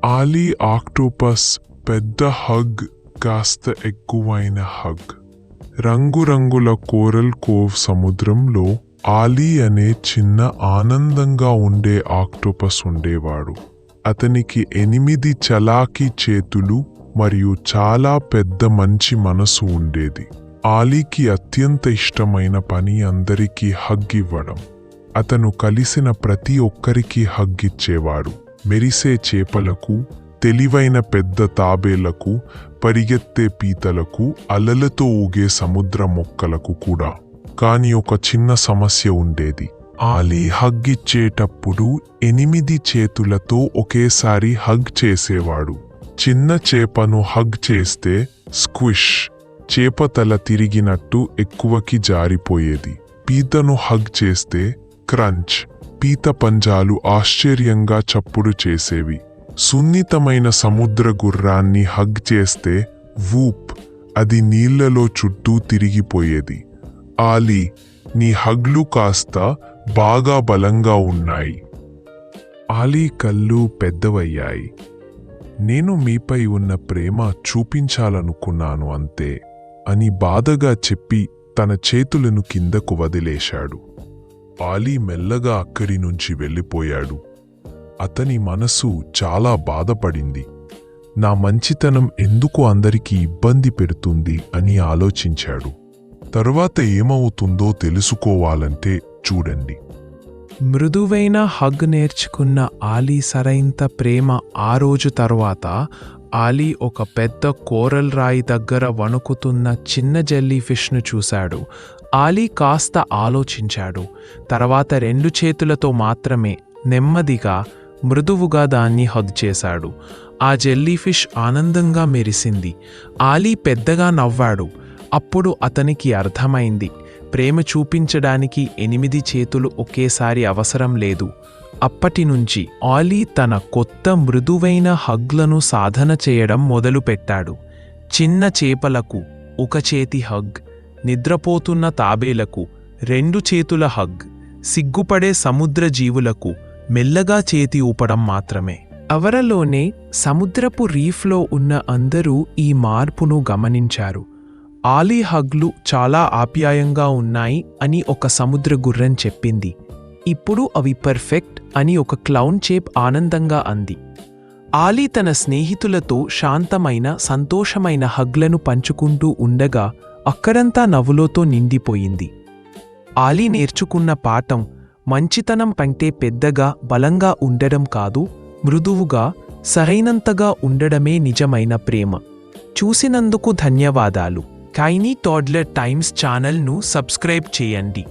Ali octopus పెద్ద hug, కాస్త ఎక్కువైన హగ్. రంగురంగుల కోరల్ కోవ్ సముద్రంలో ఆలీ అనే చిన్న ఆనందంగా ఉండే ఆక్టోపస్ ఉండేవాడు. అతనికి 8 చలాకీ చేతులు మరియు చాలా పెద్ద మంచి మనసు ఉండేది. ఆలీకి అత్యంత ఇష్టమైన పని అందరికీ హగ్ ఇవ్వడం. అతను కలిసిన ప్రతి ఒక్కరికి హగ్ ఇచ్చేవాడు. మెరిసే చేపలకు, తెలివైన పెద్ద తాబేలకు, పరిగెత్తే పీతలకు, అలలతో ఊగే సముద్ర మొక్కలకు కూడా. కాని ఒక చిన్న సమస్య ఉండేది. ఆలీ హగ్ ఇచ్చేటప్పుడు 8 చేతులతో ఒకేసారి హగ్ చేసేవాడు. చిన్న చేపను హగ్ చేస్తే స్క్విష్, చేప తల తిరిగినట్టు ఎక్కువకి జారిపోయేది. పీతను హగ్ చేస్తే క్రంచ్, పీత పంజాలు ఆశ్చర్యంగా చప్పుడు చేసేవి. సున్నితమైన సముద్ర గుర్రాన్ని హగ్ చేస్తే వూప్, అది నీళ్లలో చుట్టూ తిరిగిపోయేది. ఆలీ, నీ హగ్లు కాస్త బాగా బలంగా ఉన్నాయి. ఆలీ కళ్ళు పెద్దవయ్యాయి. నేను మీపై ఉన్న ప్రేమ చూపించాలనుకున్నాను అంతే అని బాధగా చెప్పి తన చేతులను కిందకు వదిలేశాడు. ఆలీ మెల్లగా అక్కడి నుంచి వెళ్ళిపోయాడు. అతని మనసు చాలా బాధపడింది. నా మంచితనం ఎందుకు అందరికీ ఇబ్బంది పెడుతుంది అని ఆలోచించాడు. తరువాత ఏమవుతుందో తెలుసుకోవాలంటే చూడండి. మృదువైన హగ్ నేర్చుకున్న ఆలీ సరైంత ప్రేమ. ఆ రోజు తర్వాత ఆలీ ఒక పెద్ద కోరల్ రాయి దగ్గర వణుకుతున్న చిన్న జెల్లీ ఫిష్ను చూశాడు. ఆలీ కాస్త ఆలోచించాడు. తర్వాత 2 చేతులతో మాత్రమే నెమ్మదిగా, మృదువుగా దాన్ని హగ్ చేశాడు. ఆ జెల్లీ ఫిష్ ఆనందంగా మెరిసింది. ఆలీ పెద్దగా నవ్వాడు. అప్పుడు అతనికి అర్థమైంది, ప్రేమ చూపించడానికి 8 చేతులు ఒకేసారి అవసరం లేదు. అప్పటినుంచి ఆలీ తన కొత్త మృదువైన హగ్లను సాధన చేయడం మొదలుపెట్టాడు. చిన్న చేపలకు 1 చేతి హగ్, నిద్రపోతున్న తాబేలకు 2 చేతుల హగ్, సిగ్గుపడే సముద్ర జీవులకు మెల్లగా చేతి ఊపడం మాత్రమే. అవరలోనే సముద్రపు రీఫ్లో ఉన్న అందరూ ఈ మార్పును గమనించారు. ఆలీ హగ్లు చాలా ఆప్యాయంగా ఉన్నాయి అని ఒక సముద్ర గుర్రం చెప్పింది. ఇప్పుడు అవి పర్ఫెక్ట్ అని ఒక క్లౌన్ చేప్ ఆనందంగా అంది. ఆలీ తన స్నేహితులతో శాంతమైన, సంతోషమైన హగ్లను పంచుకుంటూ ఉండగా అక్కడంతా నవ్వులతో నిండిపోయింది. ఆలీ నేర్చుకున్న పాఠం మంచితనం కంటే పెద్దగా, బలంగా ఉండడం కాదు, మృదువుగా, సరైనంతగా ఉండడమే నిజమైన ప్రేమ. చూసినందుకు ధన్యవాదాలు. టైనీ టాడ్లర్ టైమ్స్ ఛానల్ను సబ్స్క్రైబ్ చేయండి.